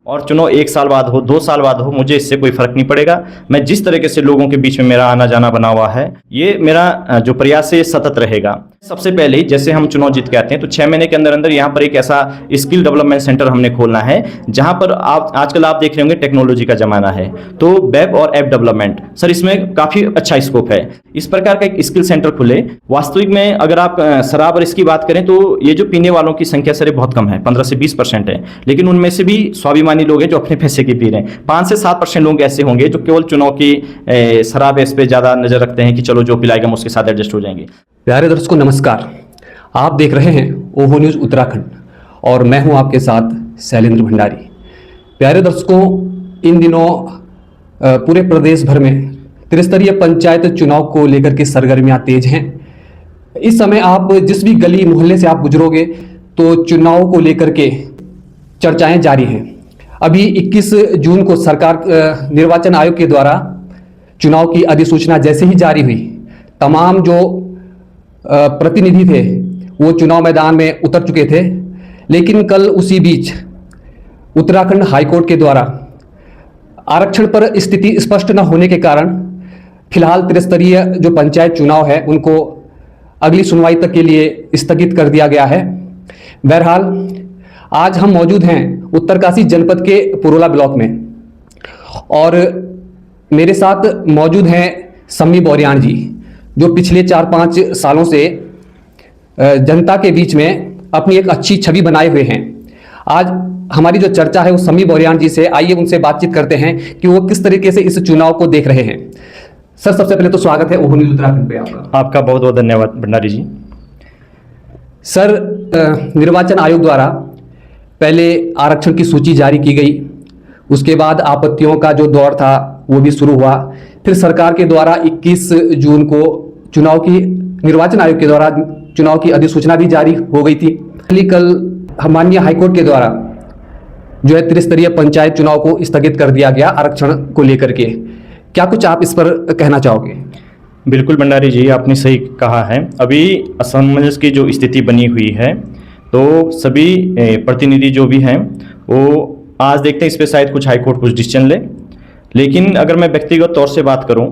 और चुनाव 1 साल बाद हो, 2 साल बाद हो, मुझे इससे कोई फर्क नहीं पड़ेगा। मैं जिस तरीके से लोगों के बीच में मेरा आना जाना बना हुआ है, ये मेरा जो प्रयास है ये सतत रहेगा। सबसे पहले ही जैसे हम चुनाव जीत के आते हैं तो 6 महीने के अंदर अंदर यहाँ पर एक ऐसा स्किल डेवलपमेंट सेंटर हमने खोलना है, जहां पर आजकल आप देख रहे होंगे टेक्नोलॉजी का जमाना है, तो वेब और ऐप डेवलपमेंट सर इसमें काफी अच्छा स्कोप है। इस प्रकार का एक स्किल सेंटर खुले। वास्तविक में अगर आप शराब और इसकी बात करें तो ये जो पीने वालों की संख्या सर बहुत कम है, 15 से 20% है, लेकिन उनमें से भी स्वाभिमानी लोग हैं जो अपने पैसे की पी रहे हैं। 5 से 7% लोग ऐसे होंगे जो केवल चुनाव की शराब इस पे ज्यादा नजर रखते हैं कि चलो जो पिलाएगा हम उसके साथ एडजस्ट हो जाएंगे। प्यारे दर्शकों नमस्कार, आप देख रहे हैं ओहो न्यूज़ उत्तराखंड और मैं हूं आपके साथ शैलेंद्र भंडारी। प्यारे दर्शकों, इन दिनों पूरे प्रदेश भर में त्रिस्तरीय पंचायत चुनाव को लेकर के सरगर्मियां तेज हैं। इस समय आप जिस भी गली मोहल्ले से आप गुजरोगे तो चुनाव को लेकर के चर्चाएं जारी हैं। अभी 21 जून को सरकार निर्वाचन आयोग के द्वारा चुनाव की अधिसूचना जैसे ही जारी हुई, तमाम जो प्रतिनिधि थे वो चुनाव मैदान में उतर चुके थे। लेकिन कल उसी बीच उत्तराखंड हाईकोर्ट के द्वारा आरक्षण पर स्थिति स्पष्ट न होने के कारण फिलहाल त्रिस्तरीय जो पंचायत चुनाव है उनको अगली सुनवाई तक के लिए स्थगित कर दिया गया है। बहरहाल आज हम मौजूद हैं उत्तरकाशी जनपद के पुरोला ब्लॉक में और मेरे साथ मौजूद हैं सम्मी बौरियान जी, जो पिछले 4-5 सालों से जनता के बीच में अपनी एक अच्छी छवि बनाए हुए हैं। आज हमारी जो चर्चा है वो सम्मी बौरियान जी से, आइए उनसे बातचीत करते हैं कि वो किस तरीके से इस चुनाव को देख रहे हैं। सर, सबसे पहले तो स्वागत है ओहो न्यूज़ उत्तराखंड पे आपका बहुत बहुत धन्यवाद भंडारी जी। सर, निर्वाचन आयोग द्वारा पहले आरक्षण की सूची जारी की गई, उसके बाद आपत्तियों का जो दौर था वो भी शुरू हुआ, फिर सरकार के द्वारा 21 जून को निर्वाचन आयोग के द्वारा चुनाव की अधिसूचना भी जारी हो गई थी। कल माननीय हाईकोर्ट के द्वारा जो है त्रिस्तरीय पंचायत चुनाव को स्थगित कर दिया गया आरक्षण को लेकर के। क्या कुछ आप इस पर कहना चाहोगे? बिल्कुल भंडारी जी, आपने सही कहा है। अभी असमंजस की जो स्थिति बनी हुई है तो सभी प्रतिनिधि जो भी हैं वो आज देखते हैं इस पर शायद कुछ हाईकोर्ट कुछ डिसीजन ले, लेकिन अगर मैं व्यक्तिगत तौर से बात करूं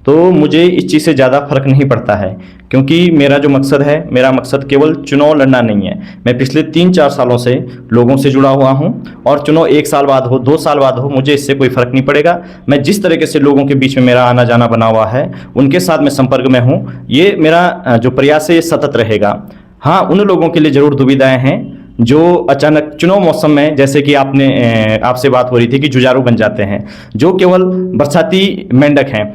तो मुझे इस चीज़ से ज़्यादा फर्क नहीं पड़ता है, क्योंकि मेरा जो मकसद है, मेरा मकसद केवल चुनाव लड़ना नहीं है। मैं पिछले 3-4 सालों से लोगों से जुड़ा हुआ हूं और चुनाव 1 साल बाद हो, 2 साल बाद हो, मुझे इससे कोई फर्क नहीं पड़ेगा। मैं जिस तरीके से लोगों के बीच में मेरा आना जाना बना हुआ है, उनके साथ मैं संपर्क में हूँ, ये मेरा जो प्रयास है ये सतत रहेगा। हाँ, उन लोगों के लिए ज़रूर दुविधाएँ हैं जो अचानक चुनाव मौसम में, जैसे कि आपसे बात हो रही थी कि जुझारू बन जाते हैं, जो केवल बरसाती मेंढक हैं,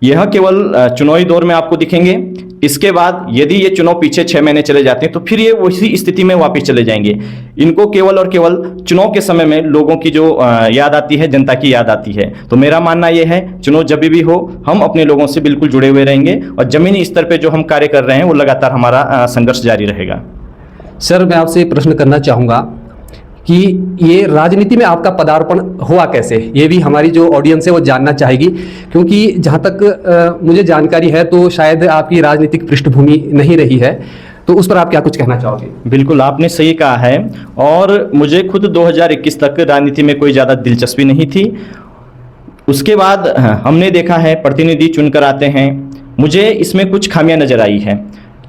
यह केवल चुनावी दौर में आपको दिखेंगे। इसके बाद यदि ये चुनाव पीछे 6 महीने चले जाते हैं तो फिर ये उसी स्थिति में वापस चले जाएंगे। इनको केवल और केवल चुनाव के समय में लोगों की जो याद आती है, जनता की याद आती है। तो मेरा मानना यह है चुनाव जब भी हो हम अपने लोगों से बिल्कुल जुड़े हुए रहेंगे और जमीनी स्तर पर जो हम कार्य कर रहे हैं वो लगातार हमारा संघर्ष जारी रहेगा। सर, मैं आपसे प्रश्न करना चाहूँगा कि ये राजनीति में आपका पदार्पण हुआ कैसे? ये भी हमारी जो ऑडियंस है वो जानना चाहेगी, क्योंकि जहाँ तक मुझे जानकारी है तो शायद आपकी राजनीतिक पृष्ठभूमि नहीं रही है, तो उस पर आप क्या कुछ कहना चाहोगे? बिल्कुल, आपने सही कहा है और मुझे खुद 2021 तक राजनीति में कोई ज़्यादा दिलचस्पी नहीं थी। उसके बाद हमने देखा है प्रतिनिधि चुनकर आते हैं, मुझे इसमें कुछ खामियां नज़र आई है।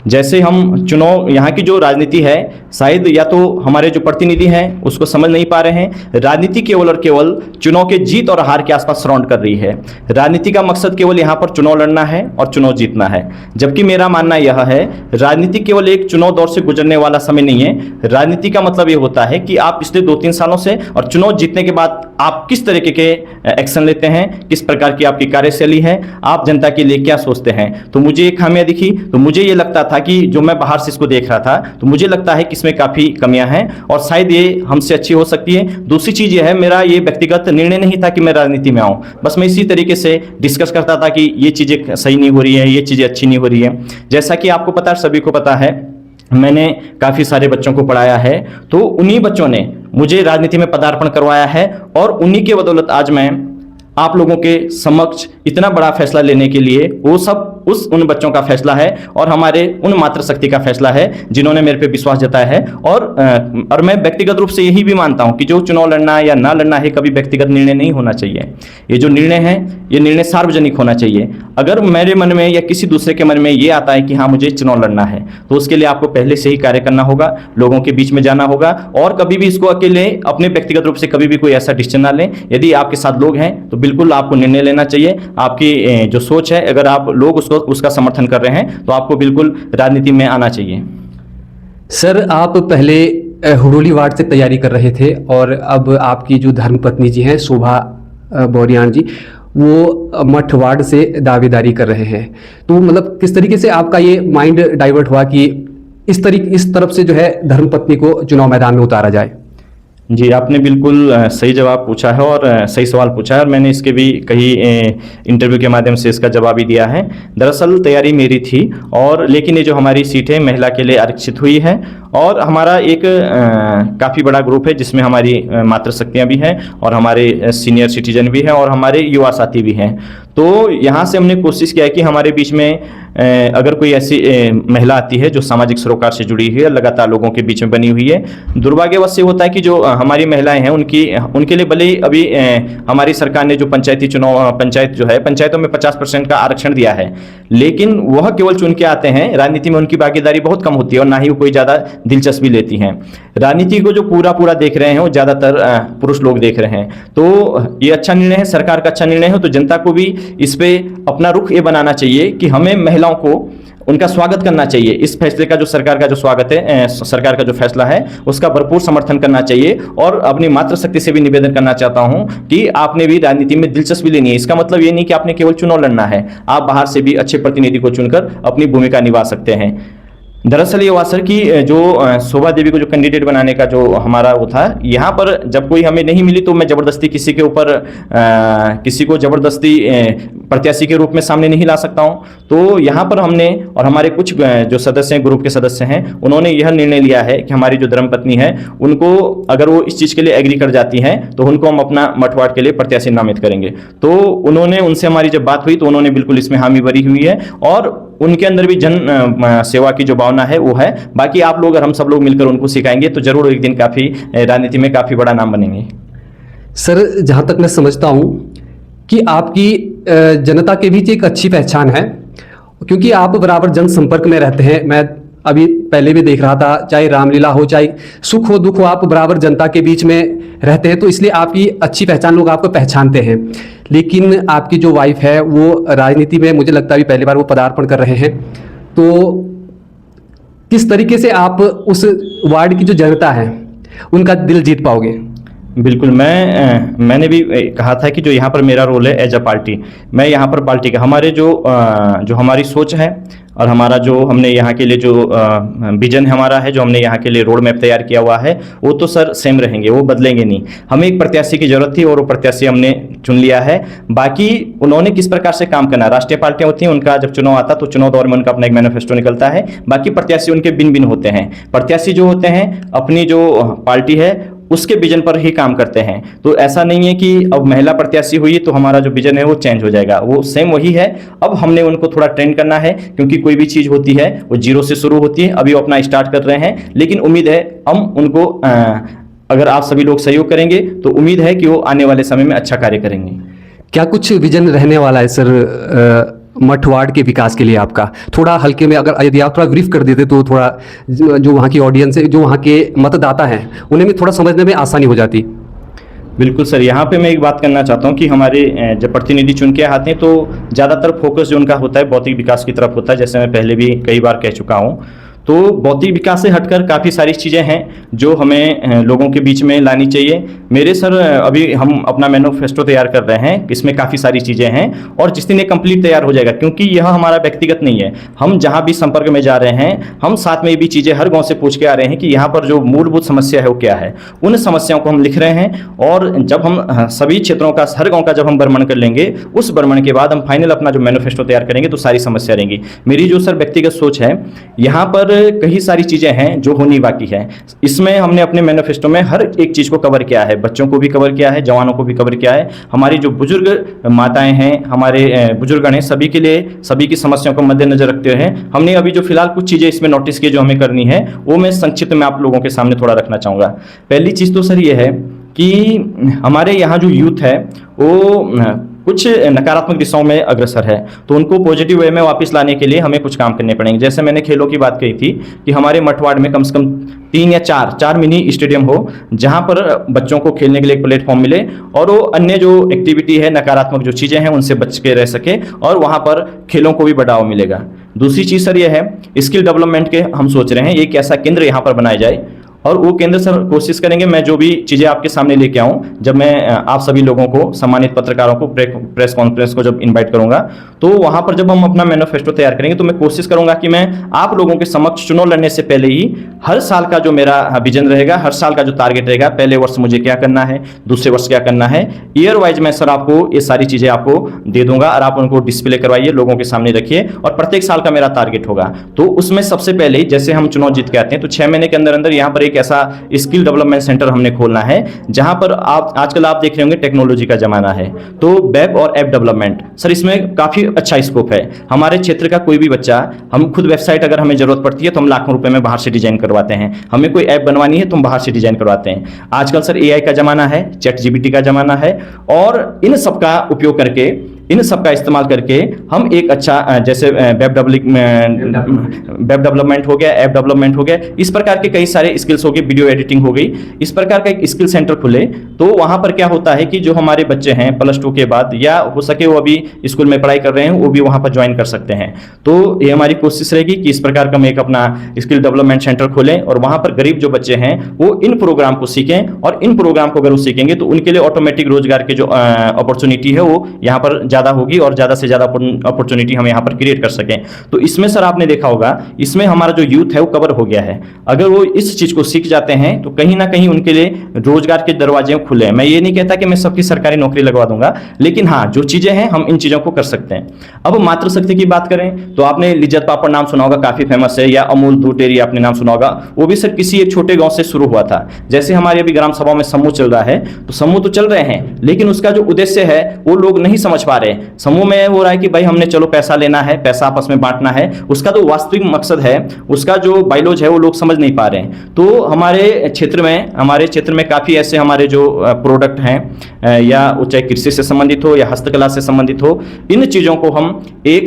जैसे हम चुनाव, यहाँ की जो राजनीति है शायद या तो हमारे जो प्रतिनिधि हैं उसको समझ नहीं पा रहे हैं। राजनीति केवल और केवल चुनाव के जीत और हार के आसपास सराउंड कर रही है। राजनीति का मकसद केवल यहाँ पर चुनाव लड़ना है और चुनाव जीतना है, जबकि मेरा मानना यह है राजनीति केवल एक चुनाव दौर से गुजरने वाला समय नहीं है। राजनीति का मतलब ये होता है कि आप पिछले 2-3 सालों से और चुनाव जीतने के बाद आप किस तरीके के एक्शन लेते हैं, किस प्रकार की आपकी कार्यशैली है, आप जनता के लिए क्या सोचते हैं। तो मुझे ये खामियां दिखी, तो मुझे ये लगता था कि जो मैं बाहर से इसको देख रहा था तो मुझे लगता है कि इसमें काफ़ी कमियां हैं और शायद ये हमसे अच्छी हो सकती है। दूसरी चीज़ ये है, मेरा ये व्यक्तिगत निर्णय नहीं था कि मैं राजनीति में आऊँ, बस मैं इसी तरीके से डिस्कस करता था कि ये चीज़ें सही नहीं हो रही है, ये चीज़ें अच्छी नहीं हो रही है। जैसा कि आपको पता है, सभी को पता है, मैंने काफ़ी सारे बच्चों को पढ़ाया है, तो उन्हीं बच्चों ने मुझे राजनीति में पदार्पण करवाया है और उन्हीं के बदौलत आज मैं आप लोगों के समक्ष इतना बड़ा फैसला लेने के लिए वो सब उस उन बच्चों का फैसला है और हमारे उन मातृशक्ति का फैसला है जिन्होंने मेरे पे विश्वास जताया है। और मैं व्यक्तिगत रूप से यही भी मानता हूं कि जो चुनाव लड़ना या ना लड़ना है, कभी व्यक्तिगत निर्णय नहीं होना चाहिए। ये जो निर्णय है, ये निर्णय सार्वजनिक होना चाहिए। अगर मेरे मन में या किसी दूसरे के मन में ये आता है कि हाँ मुझे चुनाव लड़ना है, तो उसके लिए आपको पहले से ही कार्य करना होगा, लोगों के बीच में जाना होगा और कभी भी इसको अकेले अपने व्यक्तिगत रूप से कभी भी कोई ऐसा डिसीजन ना लें। यदि आपके साथ लोग हैं तो बिल्कुल आपको निर्णय लेना चाहिए। आपकी जो सोच है, अगर आप लोग उसका समर्थन कर रहे हैं तो आपको बिल्कुल राजनीति में आना चाहिए। सर, आप पहले हुडोली वार्ड से तैयारी कर रहे थे और अब आपकी जो धर्मपत्नी जी हैं शोभा बोरियान जी, वो मठ वार्ड से दावेदारी कर रहे हैं। तो मतलब किस तरीके से आपका ये माइंड डाइवर्ट हुआ कि इस तरफ से जो है धर्मपत्नी को चुनाव मैदान में उतारा जाए? जी, आपने बिल्कुल सही जवाब पूछा है और सही सवाल पूछा है और मैंने इसके भी कई इंटरव्यू के माध्यम से इसका जवाब भी दिया है। दरअसल तैयारी मेरी थी और लेकिन ये जो हमारी सीट है महिला के लिए आरक्षित हुई है और हमारा एक काफ़ी बड़ा ग्रुप है जिसमें हमारी मातृशक्तियाँ भी हैं और हमारे सीनियर सिटीजन भी हैं और हमारे युवा साथी भी हैं। तो यहाँ से हमने कोशिश किया है कि हमारे बीच में अगर कोई ऐसी महिला आती है जो सामाजिक सरोकार से जुड़ी हुई है, लगातार लोगों के बीच में बनी हुई है। दुर्भाग्यवश से होता है कि जो हमारी महिलाएं हैं उनके लिए भले ही अभी हमारी सरकार ने जो पंचायतों में 50% का आरक्षण दिया है, लेकिन वह केवल चुन के आते हैं। राजनीति में उनकी भागीदारी बहुत कम होती है और ना ही वो कोई ज़्यादा दिलचस्पी लेती हैं। राजनीति को जो पूरा देख रहे हैं वो ज़्यादातर पुरुष लोग देख रहे हैं। तो ये अच्छा निर्णय है, सरकार का अच्छा निर्णय है। तो जनता को भी इस पे अपना रुख ये बनाना चाहिए कि हमें महिलाओं को उनका स्वागत करना चाहिए। इस फैसले का जो सरकार का जो स्वागत है, सरकार का जो फैसला है उसका भरपूर समर्थन करना चाहिए। और अपनी मातृशक्ति से भी निवेदन करना चाहता हूं कि आपने भी राजनीति में दिलचस्पी लेनी है। इसका मतलब ये नहीं कि आपने केवल चुनाव लड़ना है, आप बाहर से भी अच्छे प्रतिनिधि को चुनकर अपनी भूमिका निभा सकते हैं। दरअसल ये हुआ सर कि जो शोभा देवी को जो कैंडिडेट बनाने का जो हमारा वो था, यहाँ पर जब कोई हमें नहीं मिली तो मैं ज़बरदस्ती किसी को ज़बरदस्ती प्रत्याशी के रूप में सामने नहीं ला सकता हूँ। तो यहाँ पर हमने और हमारे कुछ जो सदस्य हैं, ग्रुप के सदस्य हैं, उन्होंने यह निर्णय लिया है कि हमारी जो धर्मपत्नी है उनको अगर वो इस चीज़ के लिए एग्री कर जाती हैं तो उनको हम अपना मठ वार्ड के लिए प्रत्याशी नामित करेंगे। तो उनसे हमारी जब बात हुई तो उन्होंने बिल्कुल इसमें हामी भरी हुई है और उनके अंदर भी जन सेवा की जो भावना है वो है। बाकी आप लोग और हम सब लोग मिलकर उनको सिखाएंगे तो जरूर एक दिन काफ़ी राजनीति में काफ़ी बड़ा नाम बनेंगे। सर, जहाँ तक मैं समझता हूँ कि आपकी जनता के बीच एक अच्छी पहचान है, क्योंकि आप बराबर जनसंपर्क में रहते हैं। मैं अभी पहले भी देख रहा था, चाहे रामलीला हो, चाहे सुख हो दुख हो, आप बराबर जनता के बीच में रहते हैं, तो इसलिए आपकी अच्छी पहचान, लोग आपको पहचानते हैं। लेकिन आपकी जो वाइफ है वो राजनीति में मुझे लगता है अभी पहली बार वो पदार्पण कर रहे हैं। तो किस तरीके से आप उस वार्ड की जो जनता है उनका दिल जीत पाओगे? बिल्कुल, मैंने भी कहा था कि जो यहाँ पर मेरा रोल है एज अ पार्टी, मैं यहाँ पर पार्टी का हमारे जो हमारी सोच है और हमारा जो हमने यहाँ के लिए जो विजन हमारा है, जो हमने यहाँ के लिए रोड मैप तैयार किया हुआ है, वो तो सर सेम रहेंगे, वो बदलेंगे नहीं। हमें एक प्रत्याशी की जरूरत थी और वो प्रत्याशी हमने चुन लिया है। बाकी उन्होंने किस प्रकार से काम करना, राष्ट्रीय पार्टियां होती हैं, उनका जब चुनाव आता तो चुनाव दौर में उनका अपना एक मैनिफेस्टो निकलता है। बाकी प्रत्याशी उनके भिन्न भिन्न होते हैं। प्रत्याशी जो होते हैं अपनी जो पार्टी है उसके विजन पर ही काम करते हैं। तो ऐसा नहीं है कि अब महिला प्रत्याशी हुई तो हमारा जो विजन है वो चेंज हो जाएगा, वो सेम वही है। अब हमने उनको थोड़ा ट्रेंड करना है, क्योंकि कोई भी चीज़ होती है वो जीरो से शुरू होती है। अभी वो अपना स्टार्ट कर रहे हैं, लेकिन उम्मीद है हम उनको अगर आप सभी लोग सहयोग करेंगे तो उम्मीद है कि वो आने वाले समय में अच्छा कार्य करेंगे। क्या कुछ विजन रहने वाला है सर मठ वार्ड के विकास के लिए आपका? थोड़ा हल्के में अगर यदि आप थोड़ा ब्रीफ कर देते तो थोड़ा जो वहाँ की ऑडियंस है, जो वहाँ के मतदाता हैं, उन्हें भी थोड़ा समझने में आसानी हो जाती। बिल्कुल सर, यहाँ पे मैं एक बात करना चाहता हूँ कि हमारे जब प्रतिनिधि चुन के आते हैं तो ज़्यादातर फोकस जो उनका होता है भौतिक विकास की तरफ होता है, जैसे मैं पहले भी कई बार कह चुका हूँ। तो भौतिक विकास से हटकर काफ़ी सारी चीज़ें हैं जो हमें लोगों के बीच में लानी चाहिए। मेरे सर अभी हम अपना मैनिफेस्टो तैयार कर रहे हैं, इसमें काफ़ी सारी चीज़ें हैं और जिस दिन ये कंप्लीट तैयार हो जाएगा, क्योंकि यह हमारा व्यक्तिगत नहीं है, हम जहाँ भी संपर्क में जा रहे हैं हम साथ में भी चीज़ें हर गाँव से पूछ के आ रहे हैं कि यहाँ पर जो मूलभूत समस्या है वो क्या है। उन समस्याओं को हम लिख रहे हैं और जब हम सभी क्षेत्रों का, हर गाँव का जब हम भ्रमण कर लेंगे, उस भ्रमण के बाद हम फाइनल अपना जो मैनिफेस्टो तैयार करेंगे तो सारी समस्या रहेंगी। मेरी जो सर व्यक्तिगत सोच है, यहाँ पर कई सारी चीज़ें हैं जो होनी बाकी है। इसमें हमने अपने मैनिफेस्टो में हर एक चीज़ को कवर किया है, बच्चों को भी कवर किया है, जवानों को भी कवर किया है, हमारी जो बुजुर्ग माताएं हैं, हमारे बुजुर्गण हैं, सभी के लिए, सभी की समस्याओं को मद्देनजर रखते हुए हमने अभी जो फिलहाल कुछ चीज़ें इसमें नोटिस की जो हमें करनी है, वो मैं संक्षिप्त में आप लोगों के सामने थोड़ा रखना चाहूँगा। पहली चीज़ तो सर ये है कि हमारे यहाँ जो यूथ है वो कुछ नकारात्मक दिशाओं में अग्रसर है, तो उनको पॉजिटिव वे में वापस लाने के लिए हमें कुछ काम करने पड़ेंगे। जैसे मैंने खेलों की बात कही थी कि हमारे मठवाड़ में कम से कम 3 या 4 मिनी स्टेडियम हो, जहां पर बच्चों को खेलने के लिए एक प्लेटफॉर्म मिले और वो अन्य जो एक्टिविटी है, नकारात्मक जो चीज़ें हैं, उनसे बच के रह सके और वहां पर खेलों को भी बढ़ावा मिलेगा। दूसरी चीज़ सर ये है, स्किल डेवलपमेंट के हम सोच रहे हैं एक ऐसा केंद्र यहाँ पर बनाया जाए, और वो केंद्र सर कोशिश करेंगे, मैं जो भी चीज़ें आपके सामने लेके आऊँ, जब मैं आप सभी लोगों को, सम्मानित पत्रकारों को प्रेस कॉन्फ्रेंस को जब इनवाइट करूंगा, तो वहाँ पर जब हम अपना मैनिफेस्टो तैयार करेंगे तो मैं कोशिश करूंगा कि मैं आप लोगों के समक्ष चुनाव लड़ने से पहले ही हर साल का जो मेरा विजन रहेगा, हर साल का जो टारगेट रहेगा, पहले वर्ष मुझे क्या करना है, दूसरे वर्ष क्या करना है, ईयर वाइज मैं सर आपको ये सारी चीज़ें आपको दे दूंगा और आप उनको डिस्प्ले करवाइए, लोगों के सामने रखिए, और प्रत्येक साल का मेरा टारगेट होगा। तो उसमें सबसे पहले जैसे हम चुनाव जीत के आते हैं तो 6 महीने के अंदर अंदर यहाँ पर एक ऐसा स्किल डेवलपमेंट सेंटर हमने खोलना है, जहां पर आप आजकल आप देख रहे होंगे टेक्नोलॉजी का जमाना है, तो वेब और ऐप डेवलपमेंट सर इसमें काफी अच्छा स्कोप है। हमारे क्षेत्र का कोई भी बच्चा, हम खुद वेबसाइट अगर हमें जरूरत पड़ती है तो हम लाखों रुपए में बाहर से डिजाइन करवाते हैं, हमें कोई ऐप बनवानी है तो हम बाहर से डिजाइन करवाते हैं। आजकल सर एआई का जमाना है, चैट जीपीटी का जमाना है, और इन सब का उपयोग करके, इन सब का इस्तेमाल करके हम एक अच्छा जैसे वेब डेवलपमेंट हो गया, ऐप डेवलपमेंट हो गया, इस प्रकार के कई सारे स्किल्स हो गए, वीडियो एडिटिंग हो गई, इस प्रकार का एक स्किल सेंटर खुले तो वहां पर क्या होता है कि जो हमारे बच्चे हैं +2 के बाद, या हो सके वो अभी स्कूल में पढ़ाई कर रहे हैं, वो भी वहां पर ज्वाइन कर सकते हैं। तो ये हमारी कोशिश रहेगी कि इस प्रकार का हम एक अपना स्किल डेवलपमेंट सेंटर खोलें और वहां पर गरीब जो बच्चे हैं वो इन प्रोग्राम को सीखें, और इन प्रोग्राम को अगर वो सीखेंगे तो उनके लिए ऑटोमेटिक रोजगार के जो अपॉर्चुनिटी है वो यहाँ पर ज्यादा होगी और ज्यादा से ज्यादा अपॉर्चुनिटी हम यहाँ पर क्रिएट कर सकें। तो इसमें सर आपने देखा होगा, इसमें हमारा जो यूथ है वो कवर हो गया है। अगर वो इस चीज को सीख जाते हैं तो कहीं ना कहीं उनके लिए रोजगार के दरवाजे खुले हैं। मैं ये नहीं कहता कि मैं सबकी सरकारी नौकरी लगवा दूंगा, लेकिन हाँ जो चीजें हैं हम इन चीजों को कर सकते हैं। अब मातृशक्ति की बात करें तो आपने लिज्जत पापड़ नाम सुना होगा, काफी फेमस है, या अमूल दूध डेयरी आपने नाम सुना होगा, वो भी सर किसी एक छोटे गांव से शुरू हुआ था। जैसे हमारे अभी ग्राम सभा में समूह चल रहा है, तो समूह तो चल रहे हैं, लेकिन उसका जो उद्देश्य है वो लोग नहीं समझ पा रहे। समूह में हो रहा है कि भाई हमने चलो पैसा लेना है, पैसा आपस में बांटना है, उसका जो वास्तविक मकसद है, उसका जो बायोलॉजी है वो लोग समझ नहीं पा रहे हैं। तो हमारे क्षेत्र में काफी ऐसे हमारे जो प्रोडक्ट हैं, या वो चाहे कृषि से संबंधित हो या हस्तकला से संबंधित हो, इन चीजों को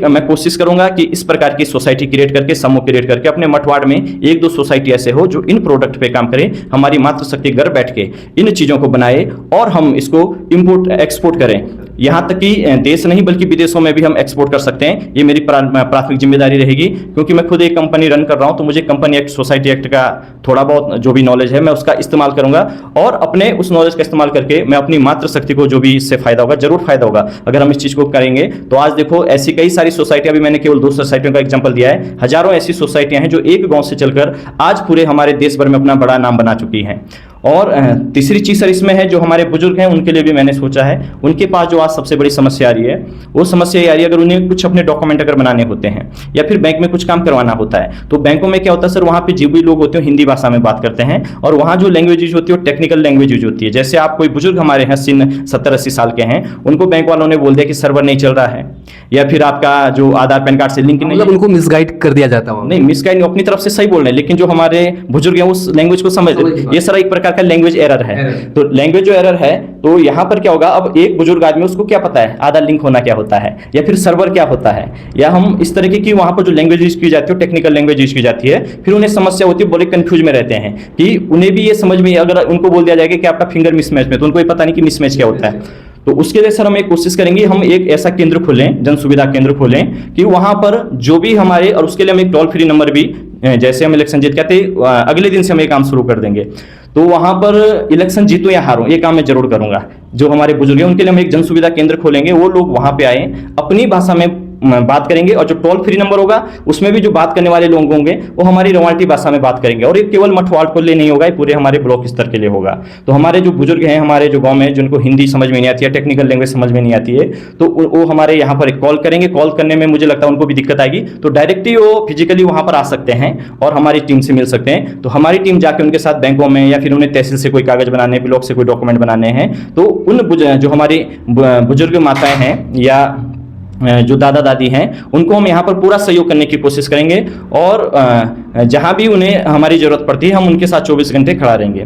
मैं कोशिश करूंगा कि इस प्रकार की सोसाइटी क्रिएट करके, समूह क्रिएट करके अपने मठवाड़ में 1-2 सोसाइटी ऐसे हो जो इन प्रोडक्ट पे काम करे, हमारी मातृशक्ति घर बैठ के इन चीजों को बनाए और हम इसको इंपोर्ट एक्सपोर्ट करें। यहाँ तक कि देश नहीं बल्कि विदेशों में भी हम एक्सपोर्ट कर सकते हैं। ये मेरी प्राथमिक जिम्मेदारी रहेगी, क्योंकि मैं खुद एक कंपनी रन कर रहा हूँ, तो मुझे कंपनी एक्ट, सोसाइटी एक्ट का थोड़ा बहुत जो भी नॉलेज है मैं उसका इस्तेमाल करूंगा, और अपने उस नॉलेज का इस्तेमाल करके मैं अपनी मातृशक्ति को जो भी इससे फायदा होगा, जरूर फायदा होगा अगर हम इस चीज को करेंगे। तो आज देखो ऐसी कई सारी सोसाइटियां, अभी मैंने केवल 2 सोसाइटियों का एग्जाम्पल दिया है, हजारों ऐसी सोसाइटियां हैं जो एक गांव से चलकर आज पूरे हमारे देश भर में अपना बड़ा नाम बना चुकी हैं। और तीसरी चीज सर इसमें है, जो हमारे बुजुर्ग हैं उनके लिए भी मैंने सोचा है, उनके पास जो आज सबसे बड़ी समस्या आ रही है, वो समस्या ये आ रही है, अगर उन्हें कुछ अपने डॉक्यूमेंट अगर बनाने होते हैं या फिर बैंक में कुछ काम करवाना होता है, तो बैंकों में क्या होता है सर, वहाँ पे जो भी लोग होते हैं हिंदी भाषा में बात करते हैं, और वहाँ जो लैंग्वेज यूज होती है वो टेक्निकल लैंग्वेज यूज होती है। जैसे आप कोई बुजुर्ग हमारे हैं 70-80 साल के हैं, उनको बैंक वालों ने बोल दिया कि सर्वर नहीं चल रहा है, या फिर आपका जो आधार पैन कार्ड से लिंक नहीं, मतलब उनको मिसगाइड कर दिया जाता है। नहीं, मिसगाइड अपनी तरफ से सही बोल रहे हैं, लेकिन जो हमारे बुजुर्ग हैं उस लैंग्वेज को समझ, ये सर एक प्रकार का लैंग्वेज एरर है। तो लैंग्वेज जो एरर है, तो यहां पर क्या होगा, अब एक बुजुर्ग आदमी उसको क्या पता है आधार लिंक होना क्या होता है, या फिर सर्वर क्या होता है, या हम इस तरीके की वहां पर जो लैंग्वेज यूज की जाती है टेक्निकल लैंग्वेज यूज की जाती है, फिर उन्हें समस्या होती है, बड़े कंफ्यूज में रहते हैं कि उन्हें भी ये समझ में, अगर उनको बोल दिया जाएगा कि आपका फिंगर मिसमैच में, तो उनको ये पता नहीं कि मिसमैच क्या होता है। तो उसके लिए सर हम एक कोशिश करेंगे, हम एक ऐसा केंद्र खोलें, जन सुविधा केंद्र खोलें कि वहां पर जो भी हमारे, और उसके लिए हम एक टोल फ्री नंबर भी, जैसे हम इलेक्शन जीत कहते अगले दिन से हम ये काम शुरू कर देंगे, तो वहां पर इलेक्शन जीतूं या हारूं, ये काम मैं जरूर करूंगा। जो हमारे बुजुर्ग हैं उनके लिए हम एक जन सुविधा केंद्र खोलेंगे, वो लोग वहां पे आए, अपनी भाषा में बात करेंगे, और जो टोल फ्री नंबर होगा उसमें भी जो बात करने वाले लोग होंगे वो हमारी रवायती भाषा में बात करेंगे। और ये केवल मठवाड़ के लिए नहीं होगा, ये पूरे हमारे ब्लॉक स्तर के लिए होगा। तो हमारे जो बुजुर्ग हैं हमारे जो गांव में, जिनको हिंदी समझ में नहीं आती है, टेक्निकल लैंग्वेज समझ में नहीं आती है, तो वो हमारे यहाँ पर कॉल करेंगे। कॉल करने में मुझे लगता है उनको भी दिक्कत आएगी, तो डायरेक्टली वो फिजिकली वहां पर आ सकते हैं और हमारी टीम से मिल सकते हैं। तो हमारी टीम जाके उनके साथ बैंकों में या फिर उन्हें तहसील से कोई कागज बनाने, ब्लॉक से कोई डॉक्यूमेंट बनाने हैं, तो उन जो हमारी बुजुर्ग माताएं हैं या जो दादा दादी हैं उनको हम यहाँ पर पूरा सहयोग करने की कोशिश करेंगे, और जहाँ भी उन्हें हमारी ज़रूरत पड़ती है हम उनके साथ 24 घंटे खड़ा रहेंगे।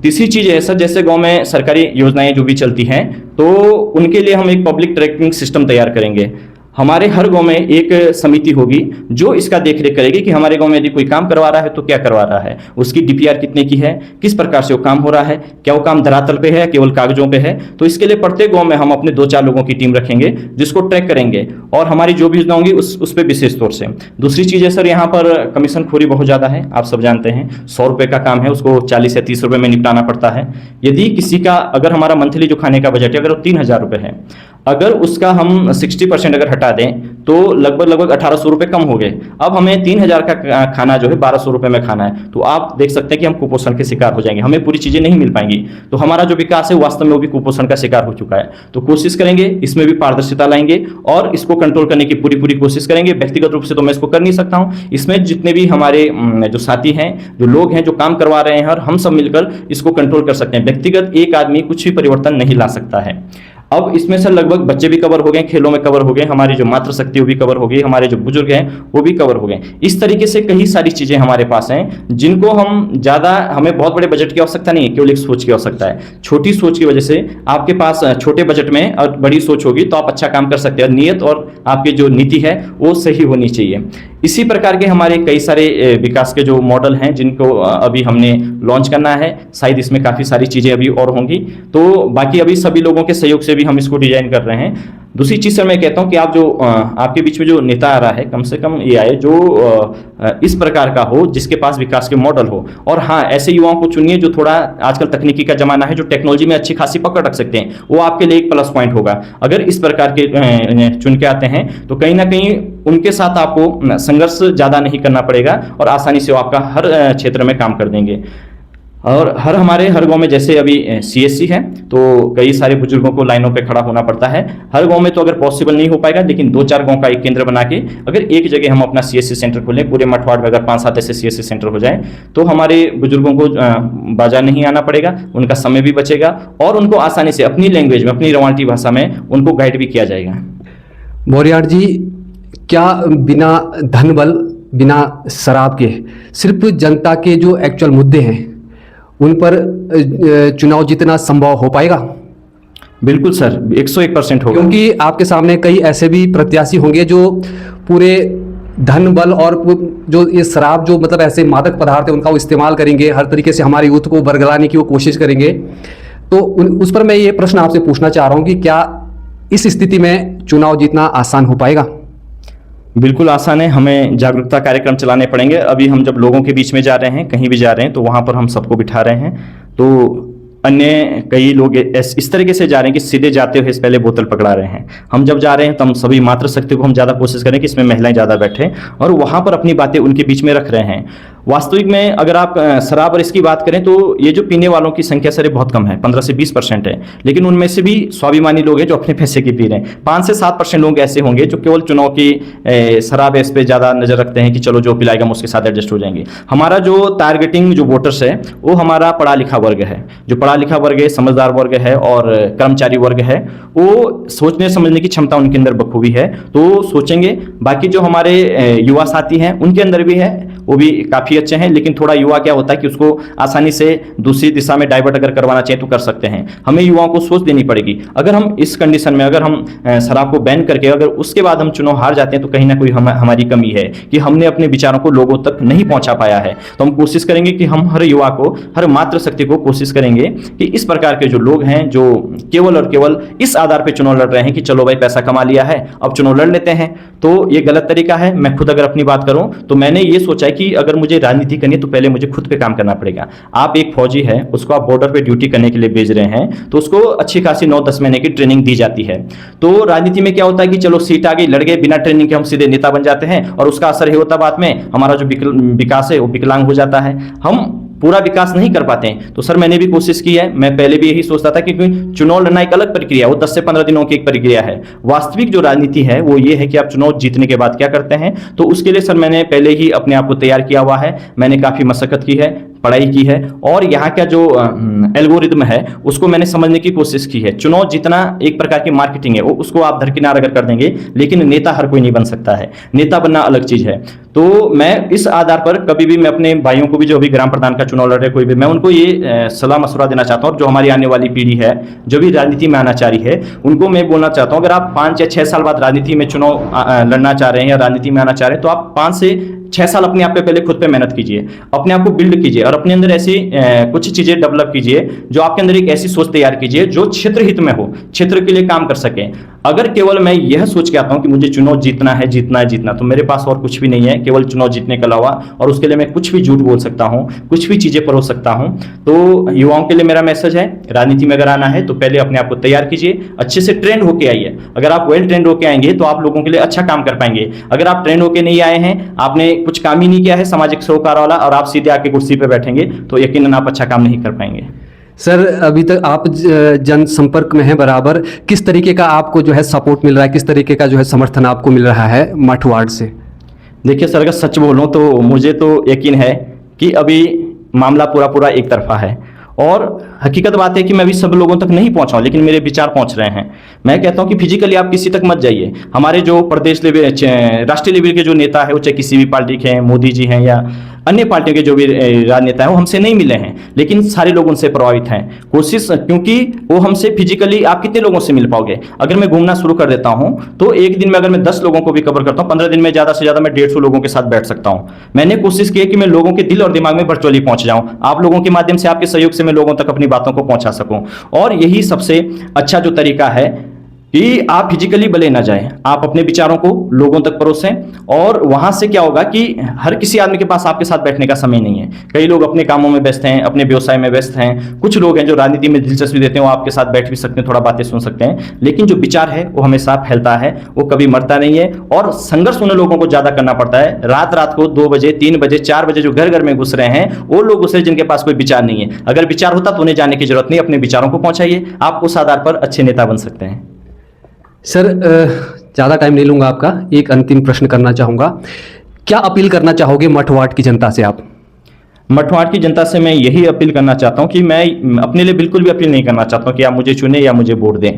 तीसरी चीज़ है सर, जैसे गांव में सरकारी योजनाएं जो भी चलती हैं तो उनके लिए हम एक पब्लिक ट्रैकिंग सिस्टम तैयार करेंगे। हमारे हर गांव में एक समिति होगी जो इसका देखरेख करेगी कि हमारे गांव में यदि कोई काम करवा रहा है तो क्या करवा रहा है, उसकी डीपीआर कितने की है, किस प्रकार से वो काम हो रहा है, क्या वो काम धरातल पे है केवल कागजों पे है। तो इसके लिए प्रत्येक गांव में हम अपने 2-4 लोगों की टीम रखेंगे जिसको ट्रैक करेंगे, और हमारी जो भी योजना होंगी उस पर विशेष तौर से। दूसरी चीज़ है सर, यहाँ पर कमीशन खोरी बहुत ज़्यादा है, आप सब जानते हैं। 100 रुपये का काम है, उसको 40 या 30 रुपये में निपटाना पड़ता है। यदि किसी का अगर हमारा मंथली जो खाने का बजट है अगर वो 3000 रुपये है, अगर उसका हम 60% अगर हटा दें तो लगभग 1800 रुपये कम हो गए। अब हमें 3000 का खाना जो है 1200 रुपये में खाना है, तो आप देख सकते हैं कि हम कुपोषण के शिकार हो जाएंगे, हमें पूरी चीज़ें नहीं मिल पाएंगी। तो हमारा जो विकास है वास्तव में वो भी कुपोषण का शिकार हो चुका है। तो कोशिश करेंगे, इसमें भी पारदर्शिता लाएंगे और इसको कंट्रोल करने की पूरी कोशिश करेंगे। व्यक्तिगत रूप से तो मैं इसको कर नहीं सकता हूँ, इसमें जितने भी हमारे जो साथी हैं, जो लोग हैं, जो काम करवा रहे हैं, और हम सब मिलकर इसको कंट्रोल कर सकते हैं। व्यक्तिगत एक आदमी कुछ भी परिवर्तन नहीं ला सकता है। अब इसमें से लगभग बच्चे भी कवर हो गए, खेलों में कवर हो गए, हमारी जो मातृशक्ति वो भी कवर हो गई, हमारे जो बुजुर्ग हैं वो भी कवर हो गए। इस तरीके से कई सारी चीज़ें हमारे पास हैं जिनको हमें बहुत बड़े बजट की आवश्यकता नहीं है, केवल एक सोच की आवश्यकता है। छोटी सोच की वजह से आपके पास छोटे बजट में और बड़ी सोच होगी तो आप अच्छा काम कर सकते हैं। नियत और आपकी जो नीति है वो सही होनी चाहिए। इसी प्रकार के हमारे कई सारे विकास के जो मॉडल हैं जिनको अभी हमने लॉन्च करना है, शायद इसमें काफ़ी सारी चीज़ें अभी और होंगी, तो बाकी अभी सभी लोगों के सहयोग से भी हम इसको डिजाइन कर रहे हैं। दूसरी चीज़ सर मैं कहता हूँ कि आप जो आपके बीच में जो नेता आ रहा है, कम से कम ये आए जो इस प्रकार का हो, जिसके पास विकास के मॉडल हो। और हाँ, ऐसे युवाओं को चुनिए जो थोड़ा, आजकल तकनीकी का जमाना है, जो टेक्नोलॉजी में अच्छी खासी पकड़ रख सकते हैं, वो आपके लिए एक प्लस पॉइंट होगा। अगर इस प्रकार के चुन के आते हैं तो कहीं ना कहीं उनके साथ आपको संघर्ष ज़्यादा नहीं करना पड़ेगा और आसानी से वो आपका हर क्षेत्र में काम कर देंगे। और हमारे हर गांव में जैसे अभी सीएससी है तो कई सारे बुजुर्गों को लाइनों पे खड़ा होना पड़ता है। हर गांव में तो अगर पॉसिबल नहीं हो पाएगा, लेकिन 2-4 गांव का एक केंद्र बना के अगर एक जगह हम अपना सीएससी सेंटर खोलें, पूरे मठवाड़ में अगर 5-7 ऐसे सीएससी सेंटर हो जाए तो हमारे बुजुर्गों को बाजार नहीं आना पड़ेगा, उनका समय भी बचेगा और उनको आसानी से अपनी लैंग्वेज में, अपनी रवायती भाषा में उनको गाइड भी किया जाएगा। बोरियार जी, क्या बिना धन बल, बिना शराब के, सिर्फ जनता के जो एक्चुअल मुद्दे हैं उन पर चुनाव जीतना संभव हो पाएगा? बिल्कुल सर, 101% होगा। क्योंकि आपके सामने कई ऐसे भी प्रत्याशी होंगे जो पूरे धन बल और जो ये शराब, जो मतलब ऐसे मादक पदार्थ है, उनका वो इस्तेमाल करेंगे, हर तरीके से हमारे यूथ को बरगलाने की वो कोशिश करेंगे। तो उस पर मैं ये प्रश्न आपसे पूछना चाह रहा हूँ कि क्या इस स्थिति में चुनाव जीतना आसान हो पाएगा? बिल्कुल आसान है, हमें जागरूकता कार्यक्रम चलाने पड़ेंगे। अभी हम जब लोगों के बीच में जा रहे हैं, कहीं भी जा रहे हैं, तो वहाँ पर हम सबको बिठा रहे हैं। तो अन्य कई लोग इस तरीके से जा रहे हैं कि सीधे जाते हुए पहले बोतल पकड़ा रहे हैं। हम जब जा रहे हैं तो हम सभी मातृशक्ति को हम ज़्यादा कोशिश करें कि इसमें महिलाएं ज़्यादा बैठें और वहाँ पर अपनी बातें उनके बीच में रख रहे हैं। वास्तविक में अगर आप शराब और इसकी बात करें तो ये जो पीने वालों की संख्या सर बहुत कम है, 15 से 20% है, लेकिन उनमें से भी स्वाभिमानी लोग हैं जो अपने पैसे की पी रहे हैं। 5 से 7% लोग ऐसे होंगे जो केवल चुनाव की शराब इस पर ज़्यादा नज़र रखते हैं कि चलो जो पिलाएगा हम उसके साथ एडजस्ट हो जाएंगे। हमारा जो टारगेटिंग जो वोटर्स है वो हमारा पढ़ा लिखा वर्ग है, जो पढ़ा लिखा वर्ग है, समझदार वर्ग है और कर्मचारी वर्ग है। वो सोचने समझने की क्षमता उनके अंदर बखूबी है, तो सोचेंगे। बाकी जो हमारे युवा साथी हैं उनके अंदर भी है, वो भी काफ़ी अच्छे हैं, लेकिन थोड़ा युवा क्या होता है कि उसको आसानी से दूसरी दिशा में डाइवर्ट अगर करवाना चाहिए तो कर सकते हैं। हमें युवाओं को सोच देनी पड़ेगी। अगर हम इस कंडीशन में, अगर हम शराब को बैन करके अगर उसके बाद हम चुनाव हार जाते हैं तो कहीं ना कोई हमारी कमी है कि हमने अपने विचारों को लोगों तक नहीं पहुंचा पाया है। तो हम कोशिश करेंगे कि हम हर युवा को, हर मातृशक्ति को कोशिश करेंगे कि इस प्रकार के जो लोग हैं जो केवल और केवल इस आधार पर चुनाव लड़ रहे हैं कि चलो भाई पैसा कमा लिया है अब चुनाव लड़ लेते हैं, तो ये गलत तरीका है। मैं खुद अगर अपनी बात करूं तो मैंने ये सोचा है कि अगर मुझे राजनीति करनी है तो पहले मुझे खुद पे काम करना पड़ेगा। आप एक फौजी है, उसको आप बॉर्डर पे ड्यूटी करने के लिए भेज रहे हैं, तो उसको अच्छी खासी 9-10 महीने की ट्रेनिंग दी जाती है। तो राजनीति में क्या होता है कि चलो सीट आ गई, लड़ गए, बिना ट्रेनिंग के हम सीधे नेता बन जाते हैं, और उसका असर ये होता बाद में हमारा जो विकास है वो विकलांग हो जाता है, हम पूरा विकास नहीं कर पाते हैं। तो सर मैंने भी कोशिश की है, मैं पहले भी यही सोचता था कि चुनाव लड़ना एक अलग प्रक्रिया, वो 10 से 15 दिनों की एक प्रक्रिया है। वास्तविक जो राजनीति है वो ये है कि आप चुनाव जीतने के बाद क्या करते हैं। तो उसके लिए सर मैंने पहले ही अपने आप को तैयार किया हुआ है, मैंने काफ़ी मशक्कत की है, पढ़ाई की है, और यहाँ का जो एल्गोरिदम है उसको मैंने समझने की कोशिश की है। चुनाव जीतना एक प्रकार की मार्केटिंग है, वो उसको आप दरकिनार अगर कर देंगे, लेकिन नेता हर कोई नहीं बन सकता है, नेता बनना अलग चीज़ है। तो मैं इस आधार पर कभी भी मैं अपने भाइयों को भी जो अभी ग्राम प्रधान का चुनाव लड़ रहे कोई भी, मैं उनको ये सलाह मशवरा देना चाहता हूँ, जो हमारी आने वाली पीढ़ी है, जो भी राजनीति में आना चाह रही है, उनको मैं बोलना चाहता हूँ, अगर आप 5 या 6 साल बाद राजनीति में चुनाव लड़ना चाह रहे हैं या राजनीति में आना चाह रहे हैं, तो आप 5 से 6 साल अपने आप पे पहले खुद पे मेहनत कीजिए, अपने आप को बिल्ड कीजिए, और अपने अंदर ऐसी कुछ चीजें डेवलप कीजिए, जो आपके अंदर एक ऐसी सोच तैयार कीजिए जो क्षेत्र हित में हो, क्षेत्र के लिए काम कर सके। अगर केवल मैं यह सोच के आता हूं कि मुझे चुनाव जीतना है, जीतना है, जीतना, तो मेरे पास और कुछ भी नहीं है केवल चुनाव जीतने के अलावा, और उसके लिए मैं कुछ भी झूठ बोल सकता हूं, कुछ भी चीजें परोस सकता हूं। तो युवाओं के लिए मेरा मैसेज है, राजनीति में अगर आना है तो पहले अपने आप को तैयार कीजिए, अच्छे से ट्रेंड होके आइए। अगर आप वेल ट्रेंड होके आएंगे तो आप लोगों के लिए अच्छा काम कर पाएंगे। अगर आप ट्रेंड होके नहीं आए हैं, आपने कुछ काम ही नहीं किया है सामाजिक सरोकार वाला, और आप सीधे आके कुर्सी पे बैठेंगे, तो यकीनन आप अच्छा काम नहीं कर पाएंगे। सर अभी तक आप जनसंपर्क में हैं बराबर, किस तरीके का आपको जो है सपोर्ट मिल रहा है, किस तरीके का जो है समर्थन आपको मिल रहा है मठ वार्ड से? देखिए सर, अगर सच बोलूं तो मुझे तो यकीन है कि अभी मामला पूरा एक तरफा है, और हकीकत बात है कि मैं अभी सब लोगों तक नहीं पहुंचा हूं, लेकिन मेरे विचार पहुंच रहे हैं। मैं कहता हूं कि फिजिकली आप किसी तक मत जाइए। हमारे जो प्रदेश लेवल, राष्ट्रीय लेवल के जो नेता है, वो चाहे किसी भी पार्टी के हैं, मोदी जी हैं या अन्य पार्टियों के जो भी राजनेता हैं, वो हमसे नहीं मिले हैं, लेकिन सारे लोग उनसे प्रभावित हैं। कोशिश, क्योंकि वो हमसे फिजिकली, आप कितने लोगों से मिल पाओगे? अगर मैं घूमना शुरू कर देता हूं तो एक दिन में अगर मैं 10 लोगों को भी कवर करता हूं, 15 दिन में ज़्यादा से ज़्यादा मैं 150 लोगों के साथ बैठ सकता हूं। मैंने कोशिश की है कि मैं लोगों के दिल और दिमाग में वर्चुअली पहुंच जाऊं, आप लोगों के माध्यम से, आपके सहयोग से मैं लोगों तक अपनी बातों को पहुंचा सकूं। और यही सबसे अच्छा जो तरीका है कि आप फिजिकली भले ना जाएं, आप अपने विचारों को लोगों तक परोसें, और वहां से क्या होगा कि हर किसी आदमी के पास आपके साथ बैठने का समय नहीं है। कई लोग अपने कामों में व्यस्त हैं, अपने व्यवसाय में व्यस्त हैं, कुछ लोग हैं जो राजनीति में दिलचस्पी देते हैं, वो आपके साथ बैठ भी सकते हैं, थोड़ा बातें सुन सकते हैं, लेकिन जो विचार है वो हमेशा फैलता है, वो कभी मरता नहीं है। और संघर्ष उन लोगों को ज्यादा करना पड़ता है, रात को 2 बजे, 3 बजे, 4 बजे जो घर में घुस रहे हैं, वो लोग उसे जिनके पास कोई विचार नहीं है। अगर विचार होता तो उन्हें जाने की जरूरत नहीं, अपने विचारों को पहुंचाइए, आप उस आधार पर अच्छे नेता बन सकते हैं। सर ज़्यादा टाइम नहीं लूँगा आपका, एक अंतिम प्रश्न करना चाहूँगा, क्या अपील करना चाहोगे मठ वार्ड की जनता से आप? मठ वार्ड की जनता से मैं यही अपील करना चाहता हूं कि मैं अपने लिए बिल्कुल भी अपील नहीं करना चाहता हूं कि आप मुझे चुने या मुझे वोट दें।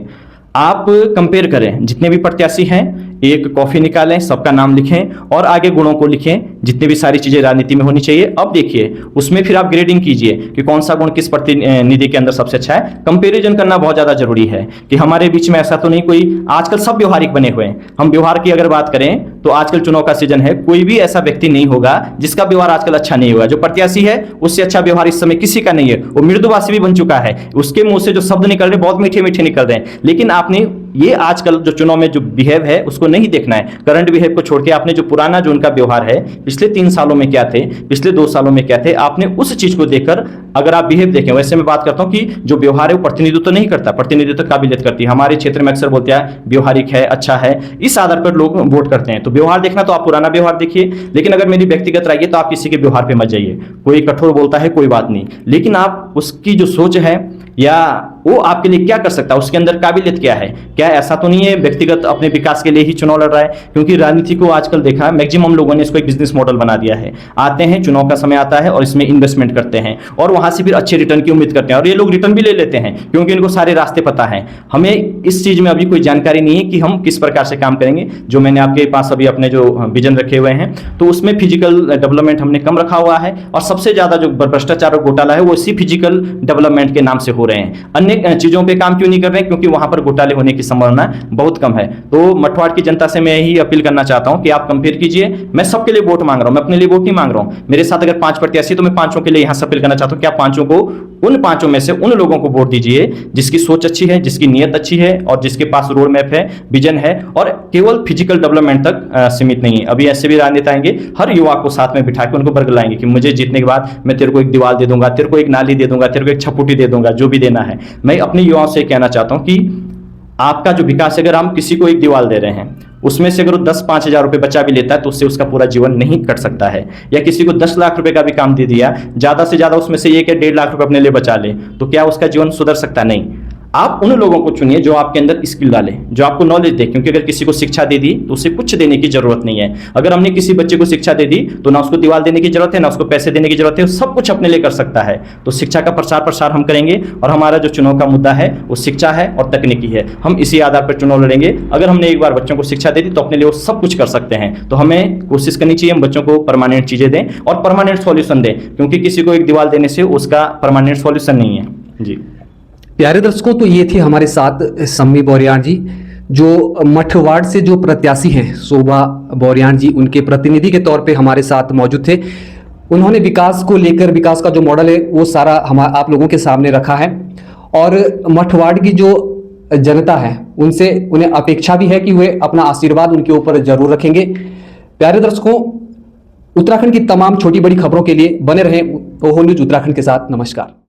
आप कंपेयर करें, जितने भी प्रत्याशी हैं एक कॉफी निकालें, सबका नाम लिखें और आगे गुणों को लिखें, जितनी भी सारी चीजें राजनीति में होनी चाहिए। अब देखिए उसमें फिर आप ग्रेडिंग कीजिए कि कौन सा गुण किस प्रतिनिधि के अंदर सबसे अच्छा है। कंपैरिजन करना बहुत ज्यादा जरूरी है कि हमारे बीच में ऐसा तो नहीं कोई, आजकल सब व्यवहारिक बने हुए हैं। हम व्यवहार की अगर बात करें तो आजकल चुनाव का सीजन है, कोई भी ऐसा व्यक्ति नहीं होगा जिसका व्यवहार आजकल अच्छा नहीं होगा। जो प्रत्याशी है उससे अच्छा व्यवहार इस समय किसी का नहीं है, वो मृदुभाषी भी बन चुका है, उसके मुंह से जो शब्द निकल रहे बहुत मीठे मीठे निकल रहे हैं। लेकिन आपने ये आजकल जो चुनाव में जो बिहेव है उसको नहीं देखना है, करंट बिहेव को छोड़ के आपने जो पुराना जो उनका व्यवहार है, पिछले 3 सालों में क्या थे, पिछले 2 सालों में क्या थे, आपने उस चीज को देखकर अगर आप बिहेव देखें। वैसे मैं बात करता हूं कि जो व्यवहार है वो प्रतिनिधित्व तो नहीं करता, प्रतिनिधित्व तो काबिलियत करती है। हमारे क्षेत्र में अक्सर बोलते हैं व्यवहारिक है, अच्छा है, इस आधार पर लोग वोट करते हैं। तो व्यवहार देखना तो आप पुराना व्यवहार देखिए, लेकिन अगर मेरी व्यक्तिगत राय है तो आप किसी के व्यवहार पे मत जाइए। कोई कठोर बोलता है कोई बात नहीं, लेकिन आप उसकी जो सोच है या वो आपके लिए क्या कर सकता है, उसके अंदर काबिलियत क्या है, क्या ऐसा तो नहीं है व्यक्तिगत अपने विकास के लिए ही चुनाव लड़ रहा है। क्योंकि राजनीति को आजकल देखा मैक्सिमम लोगों ने इसको एक बिजनेस मॉडल बना दिया है। आते हैं, चुनाव का समय आता है और इसमें इन्वेस्टमेंट करते हैं और वहां से फिर अच्छे रिटर्न की उम्मीद करते हैं, और ये लोग रिटर्न भी ले लेते हैं क्योंकि इनको सारे रास्ते पता है। हमें इस चीज में अभी कोई जानकारी नहीं है कि हम किस प्रकार से काम करेंगे। जो मैंने आपके पास अभी अपने जो विजन रखे हुए हैं तो उसमें फिजिकल डेवलपमेंट हमने कम रखा हुआ है, और सबसे ज्यादा जो भ्रष्टाचार और घोटाला है वो इसी फिजिकल डेवलपमेंट के नाम से हो रहे हैं। अन्य उन्हें चीज़ों पे काम क्यों नहीं कर रहे हैं? क्योंकि वहां पर घोटाले होने की संभावना बहुत कम है। तो मठवाड़ की जनता से मैं यही अपील करना चाहता हूं कि आप कंपेयर कीजिए। मैं सबके लिए वोट मांग रहा हूं, मैं अपने लिए वोट नहीं मांग रहा हूं। मेरे साथ अगर 5 प्रत्याशी, तो मैं 5 के लिए यहां से अपील करना चाहता हूं कि आप 5 को, उन 5 में से उन लोगों को वोट दीजिए जिसकी सोच अच्छी है, जिसकी नीयत अच्छी है और जिसके पास रोड मैप है, विजन है और केवल फिजिकल डेवलपमेंट तक सीमित नहीं है। अभी ऐसे भी राजनेता आएंगे, हर युवा को साथ में बिठा के उनको बरगलाएंगे कि मुझे जीतने के बाद मैं तेरे को एक दीवार दे दूंगा, तेरे को एक नाली दे दूंगा, तेरे को एक छपुटी दे दूंगा, जो भी देना है। मैं अपने युवाओं से कहना चाहता हूं कि आपका जो विकास, अगर हम किसी को एक दीवार दे रहे हैं, उसमें से अगर 10-5 हज़ार रुपए बच्चा भी लेता है तो उससे उसका पूरा जीवन नहीं कट सकता है। या किसी को 10 लाख रुपए का भी काम दे दिया, ज्यादा से ज्यादा उसमें से 1 या 1.5 लाख रुपए अपने लिए बचा ले, तो क्या उसका जीवन सुधर सकता? नहीं। आप उन लोगों को चुनिए जो आपके अंदर स्किल डाले, जो आपको नॉलेज दे, क्योंकि अगर किसी को शिक्षा दे दी तो उसे कुछ देने की जरूरत नहीं है। अगर हमने किसी बच्चे को शिक्षा दे दी तो ना उसको दीवार देने की जरूरत है, ना उसको पैसे देने की जरूरत है, सब कुछ अपने लिए कर सकता है। तो शिक्षा का प्रसार हम करेंगे और हमारा जो चुनाव का मुद्दा है वो शिक्षा है और तकनीकी है। हम इसी आधार पर चुनाव लड़ेंगे। अगर हमने एक बार बच्चों को शिक्षा दे दी तो अपने लिए वो सब कुछ कर सकते हैं। तो हमें कोशिश करनी चाहिए हम बच्चों को परमानेंट चीजें दें और परमानेंट सॉल्यूशन दें, क्योंकि किसी को एक दीवार देने से उसका परमानेंट सॉल्यूशन नहीं है। जी प्यारे दर्शकों, तो ये थे हमारे साथ सम्मी बोरियान जी, जो मठवाड़ से जो प्रत्याशी हैं शोभा बोरियान जी, उनके प्रतिनिधि के तौर पे हमारे साथ मौजूद थे। उन्होंने विकास को लेकर, विकास का जो मॉडल है वो सारा आप लोगों के सामने रखा है और मठवाड़ की जो जनता है उनसे उन्हें अपेक्षा भी है कि वे अपना आशीर्वाद उनके ऊपर जरूर रखेंगे। प्यारे दर्शकों, उत्तराखंड की तमाम छोटी बड़ी खबरों के लिए बने रहें ओहो न्यूज उत्तराखंड के साथ। नमस्कार।